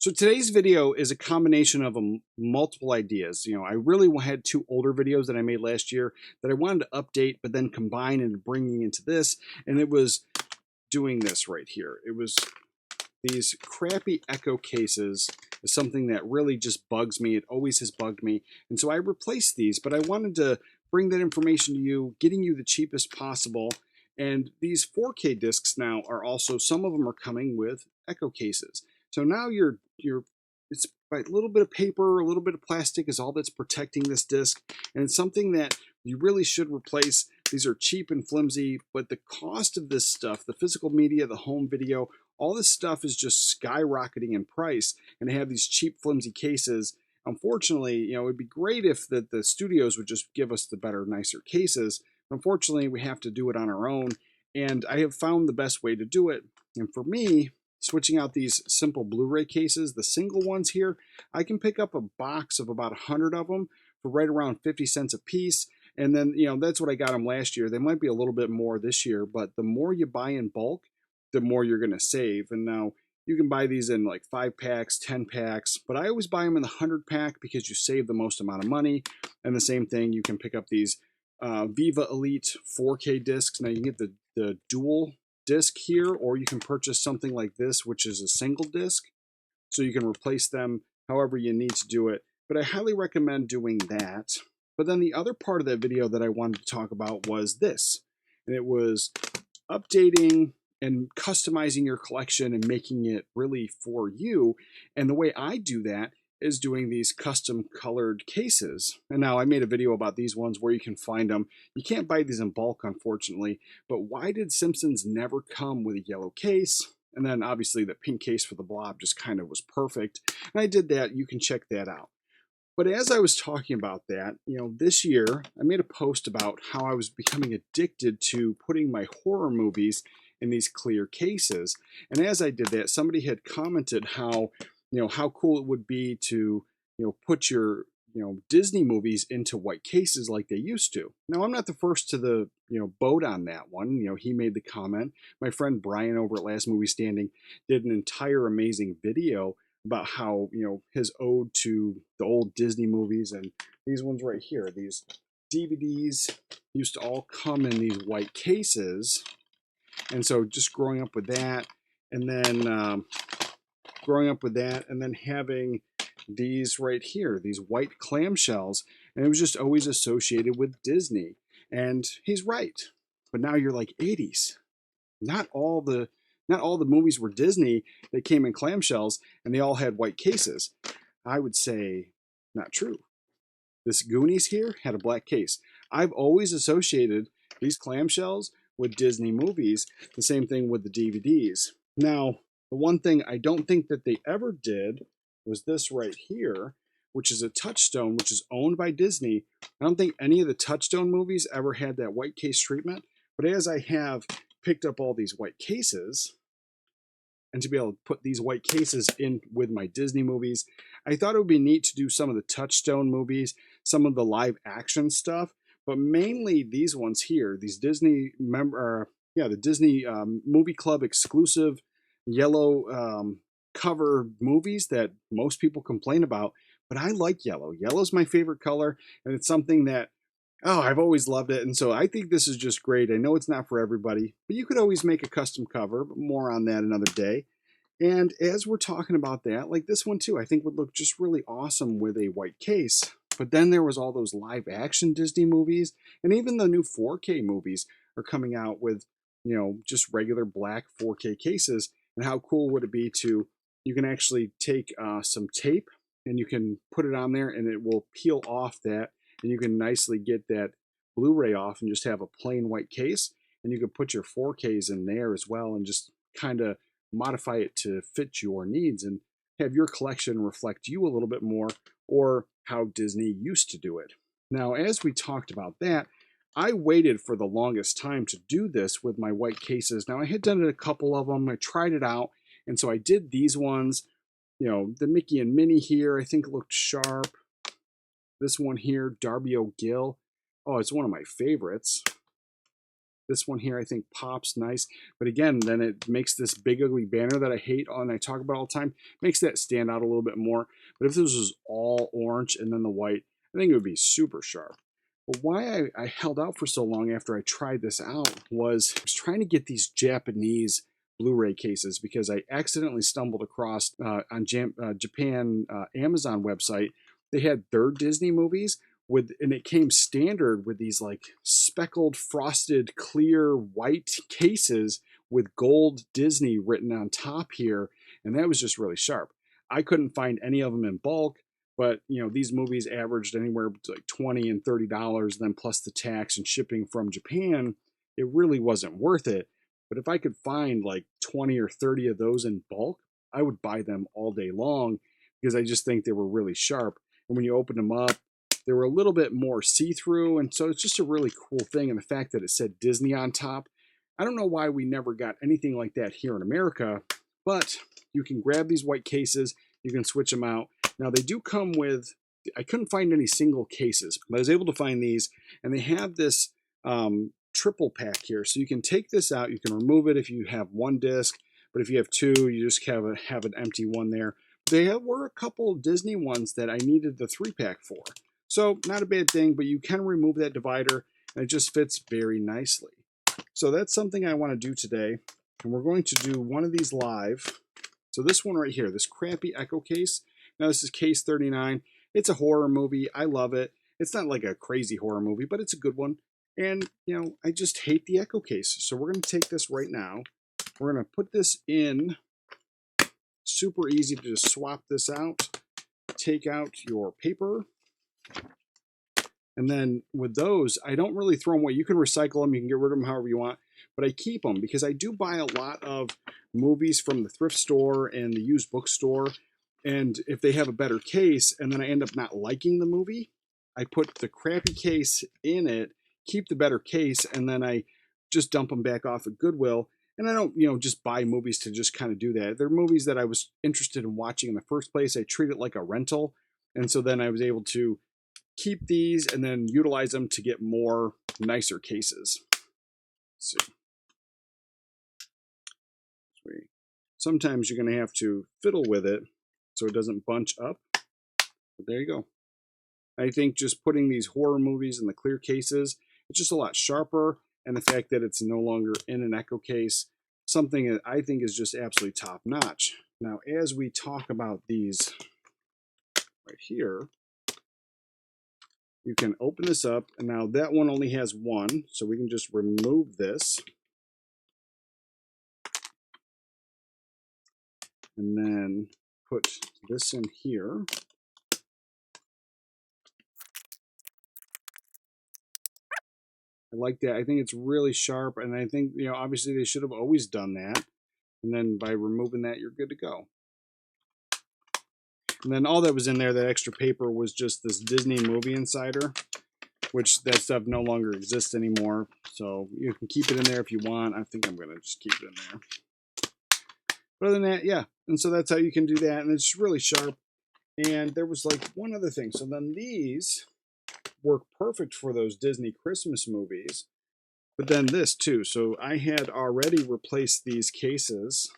So today's video is a combination of multiple ideas. I really had two older videos that I made last year that I wanted to update, but then combine and bringing into this. And it was doing this right here. It was these crappy Echo cases is something that really just bugs me. It always has bugged me. And so I replaced these, but I wanted to bring that information to you, getting you the cheapest possible. And these 4K discs now are also, some of them are coming with Echo cases. So now it's a little bit of paper, a little bit of plastic is all that's protecting this disc. And it's something that you really should replace. These are cheap and flimsy, but the cost of this stuff, the physical media, the home video, all this stuff is just skyrocketing in price, and to have these cheap, flimsy cases, unfortunately, it would be great if the studios would just give us the better, nicer cases. But unfortunately, we have to do it on our own, and I have found the best way to do it. And for me, switching out these simple Blu-ray cases, the single ones here, I can pick up a box of about 100 of them for right around 50 cents a piece. And then, that's what I got them last year. They might be a little bit more this year, but the more you buy in bulk, the more you're going to save. And now you can buy these in like 5 packs, 10 packs, but I always buy them in the 100 pack because you save the most amount of money. And the same thing, you can pick up these Viva Elite 4K discs. Now you can get the dual disc here, or you can purchase something like this, which is a single disc. So you can replace them however you need to do it. But I highly recommend doing that. But then the other part of that video that I wanted to talk about was this. And it was updating and customizing your collection and making it really for you. And the way I do that is doing these custom colored cases. And now I made a video about these ones where you can find them. You can't buy these in bulk, unfortunately, but why did Simpsons never come with a yellow case? And then obviously the pink case for the Blob just kind of was perfect. And I did that. You can check that out. But as I was talking about that, this year I made a post about how I was becoming addicted to putting my horror movies in these clear cases. And as I did that, somebody had commented how cool it would be to, put your, Disney movies into white cases like they used to. Now, I'm not the first to the, boat on that one. He made the comment. My friend Brian over at Last Movie Standing did an entire amazing video about how, his ode to the old Disney movies. And these ones right here, these DVDs used to all come in these white cases. And so just growing up with that, and then having these right here, these white clamshells, and it was just always associated with Disney. And he's right. But now you're like 80s. Not all the movies were Disney that came in clamshells and they all had white cases. I would say not true. This Goonies here had a black case. I've always associated these clamshells with Disney movies. The same thing with the DVDs. Now, the one thing I don't think that they ever did was this right here, which is a Touchstone, which is owned by Disney. I don't think any of the Touchstone movies ever had that white case treatment. But as I have picked up all these white cases, and to be able to put these white cases in with my Disney movies, I thought it would be neat to do some of the Touchstone movies, some of the live action stuff, but mainly these ones here, these Disney the Disney Movie Club exclusive yellow cover movies that most people complain about. But I like yellow. Yellow's my favorite color, and it's something that I've always loved it. And so I think this is just great. I know it's not for everybody, but you could always make a custom cover, but more on that another day. And as we're talking about that, like this one too, I think would look just really awesome with a white case. But then there was all those live action Disney movies, and even the new 4K movies are coming out with, just regular black 4K cases. And how cool would it be you can actually take some tape and you can put it on there and it will peel off that, and you can nicely get that Blu-ray off and just have a plain white case, and you can put your 4Ks in there as well and just kind of modify it to fit your needs and have your collection reflect you a little bit more, or how Disney used to do it. Now, as we talked about that, I waited for the longest time to do this with my white cases. Now, I had done a couple of them. I tried it out, and so I did these ones. The Mickey and Minnie here, I think looked sharp. This one here, Darby O'Gill. Oh, it's one of my favorites. This one here I think pops nice, but again, then it makes this big ugly banner that I hate and I talk about all the time, makes that stand out a little bit more. But if this was all orange and then the white, I think it would be super sharp. But why I held out for so long after I tried this out was I was trying to get these Japanese Blu-ray cases because I accidentally stumbled across on Japan Amazon website. They had their Disney movies and it came standard with these like speckled, frosted, clear white cases with gold Disney written on top here, and that was just really sharp. I couldn't find any of them in bulk. But these movies averaged anywhere between like $20 and $30, then plus the tax and shipping from Japan. It really wasn't worth it. But if I could find like 20 or 30 of those in bulk, I would buy them all day long because I just think they were really sharp. And when you open them up, they were a little bit more see-through, and so it's just a really cool thing. And the fact that it said Disney on top, I don't know why we never got anything like that here in America, but you can grab these white cases, you can switch them out. Now they do come with, I couldn't find any single cases, but I was able to find these, and they have this triple pack here. So you can take this out, you can remove it if you have one disc, but if you have two, you just have an empty one there. There were a couple Disney ones that I needed the 3-pack for. So not a bad thing, but you can remove that divider, and it just fits very nicely. So that's something I want to do today, and we're going to do one of these live. So this one right here, this crappy Echo case. Now this is case 39. It's a horror movie. I love it. It's not like a crazy horror movie, but it's a good one. And, I just hate the Echo case. So we're going to take this right now. We're going to put this in. Super easy to just swap this out. Take out your paper. And then with those, I don't really throw them away. You can recycle them. You can get rid of them however you want. But I keep them because I do buy a lot of movies from the thrift store and the used bookstore. And if they have a better case and then I end up not liking the movie, I put the crappy case in it, keep the better case, and then I just dump them back off at Goodwill. And I don't, just buy movies to just kind of do that. They're movies that I was interested in watching in the first place. I treat it like a rental. And so then I was able to keep these and then utilize them to get more nicer cases. Let's see. Sweet. Sometimes you're going to have to fiddle with it so it doesn't bunch up. But there you go. I think just putting these horror movies in the clear cases, it's just a lot sharper. And the fact that it's no longer in an Echo case, something that I think is just absolutely top notch. Now, as we talk about these right here, you can open this up. And now that one only has one, so we can just remove this. And then put this in here. I like that. I think it's really sharp, and I think, obviously they should have always done that. And then by removing that, you're good to go. And then all that was in there, that extra paper, was just this Disney Movie Insider, which that stuff no longer exists anymore. So you can keep it in there if you want. I think I'm going to just keep it in there. But other than that, yeah. And so that's how you can do that. And it's really sharp. And there was like one other thing. So then these work perfect for those Disney Christmas movies. But then this too. So I had already replaced these cases.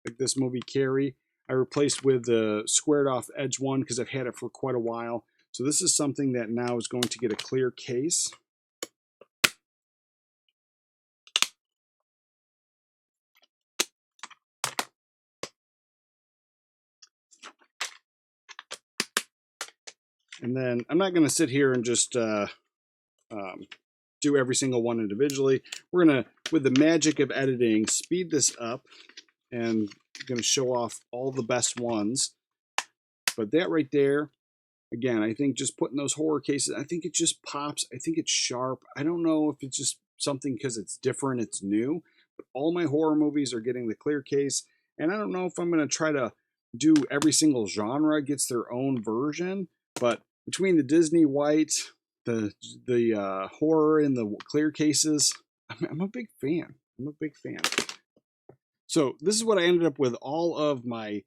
Like this movie Carrie, I replaced with the squared off edge one because I've had it for quite a while. So this is something that now is going to get a clear case. And then I'm not going to sit here and just do every single one individually. We're going to, with the magic of editing, speed this up and going to show off all the best ones. But that right there, again, I think just putting those horror cases, I think it just pops. I think it's sharp. I don't know if it's just something because it's different, it's new. But all my horror movies are getting the clear case. And I don't know if I'm going to try to do every single genre gets their own version. But between the Disney white, the horror and the clear cases, I'm a big fan. I'm a big fan. So this is what I ended up with all of my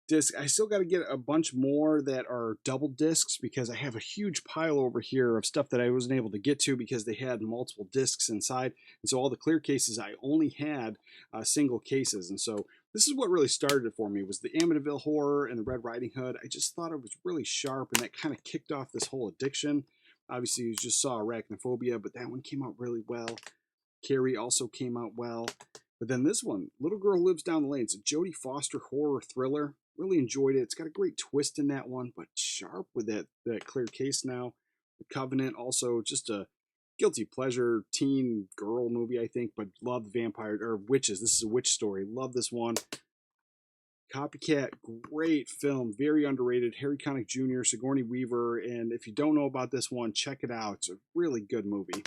disc. I still got to get a bunch more that are double discs because I have a huge pile over here of stuff that I wasn't able to get to because they had multiple discs inside. And so all the clear cases, I only had single cases. And so this is what really started it for me, was the Amityville Horror and the Red Riding Hood. I just thought it was really sharp, and that kind of kicked off this whole addiction. Obviously, you just saw Arachnophobia, but that one came out really well. Carrie also came out well. But then this one, Little Girl Lives Down the Lane. It's a Jodie Foster horror thriller. Really enjoyed it. It's got a great twist in that one, but sharp with that clear case now. The Covenant, also just a guilty pleasure teen girl movie, I think, but love vampire or witches. This is a witch story. Love this one. Copycat, great film, very underrated. Harry Connick Jr., Sigourney Weaver, and if you don't know about this one, check it out. It's a really good movie.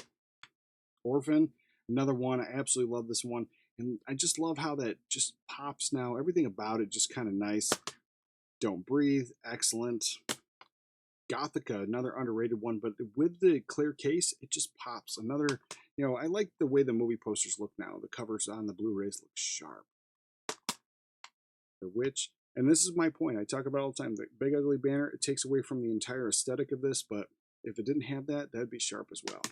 Orphan, another one. I absolutely love this one, and I just love how that just pops now. Everything about it just kind of nice. Don't Breathe, excellent. Gothica, another underrated one, but with the clear case, it just pops. Another, I like the way the movie posters look now. The covers on the Blu-rays look sharp. The Witch, and this is my point. I talk about all the time. The Big Ugly Banner, it takes away from the entire aesthetic of this, but if it didn't have that, that'd be sharp as well.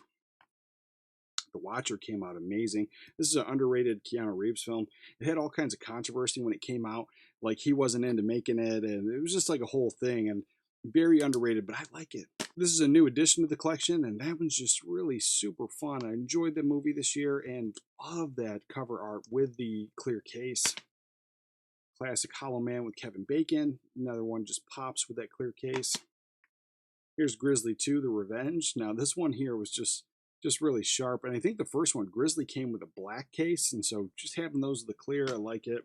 The Watcher came out amazing. This is an underrated Keanu Reeves film. It had all kinds of controversy when it came out. Like, he wasn't into making it, and it was just like a whole thing, and very underrated, but I like it. This is a new addition to the collection, and that one's just really super fun. I enjoyed the movie this year and love that cover art with the clear case. Classic Hollow Man with Kevin Bacon. Another one just pops with that clear case. Here's Grizzly 2, The Revenge. Now, this one here was just really sharp. And I think the first one, Grizzly, came with a black case. And so just having those with the clear, I like it.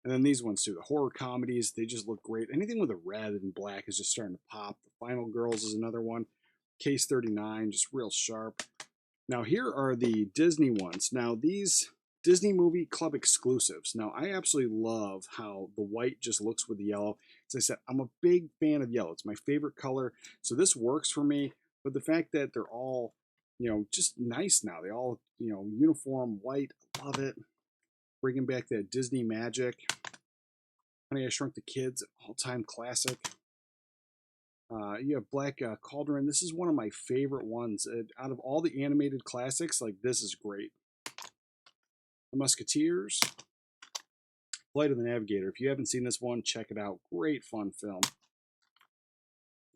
And then these ones too, the horror comedies, they just look great. Anything with a red and black is just starting to pop. The Final Girls is another one. Case 39, just real sharp. Now, here are the Disney ones. Now, these Disney Movie Club exclusives. Now, I absolutely love how the white just looks with the yellow. As I said, I'm a big fan of yellow. It's my favorite color. So this works for me. But the fact that they're all, just nice now. They all, uniform white. I love it. Bringing back that Disney magic. Honey, I Shrunk the Kids, all-time classic. You have Black Cauldron. This is one of my favorite ones. Out of all the animated classics, like, this is great. The Musketeers, Flight of the Navigator. If you haven't seen this one, check it out. Great fun film.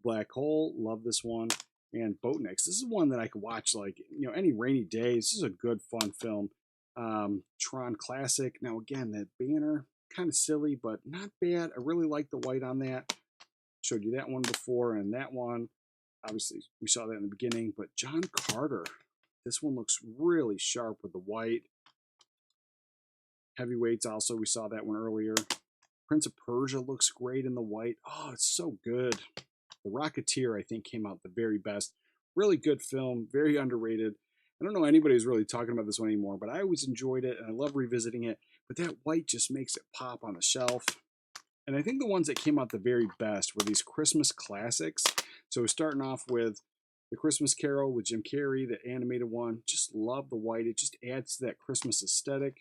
Black Hole, love this one. And Boatniks. This is one that I could watch, like, any rainy day. This is a good fun film. Tron Classic. Now, again, that banner, kind of silly, but not bad. I really like the white on that. Showed you that one before, and that one, obviously, we saw that in the beginning. But John Carter, this one looks really sharp with the white. Heavyweights also, we saw that one earlier. Prince of Persia looks great in the white. Oh, it's so good. The Rocketeer, I think, came out the very best. Really good film, very underrated. I don't know anybody who's really talking about this one anymore, but I always enjoyed it, and I love revisiting it. But that white just makes it pop on the shelf. And I think the ones that came out the very best were these Christmas classics. So starting off with The Christmas Carol with Jim Carrey, the animated one. Just love the white. It just adds to that Christmas aesthetic.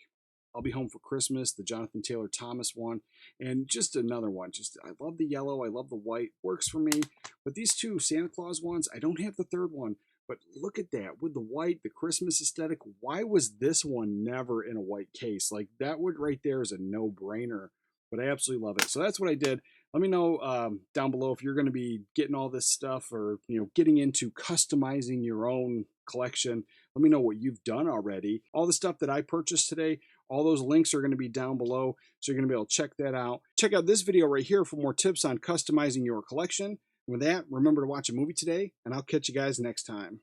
I'll Be Home for Christmas, the Jonathan Taylor Thomas one, and just another one. I love the yellow, I love the white, works for me. But these two Santa Claus ones, I don't have the third one, but look at that, with the white, the Christmas aesthetic. Why was this one never in a white case? Like, that would right there is a no-brainer, but I absolutely love it. So that's what I did. Let me know down below if you're going to be getting all this stuff, or getting into customizing your own collection. Let me know what you've done already. All the stuff that I purchased today, all those links are going to be down below, so you're going to be able to check that out. Check out this video right here for more tips on customizing your collection. With that, remember to watch a movie today, and I'll catch you guys next time.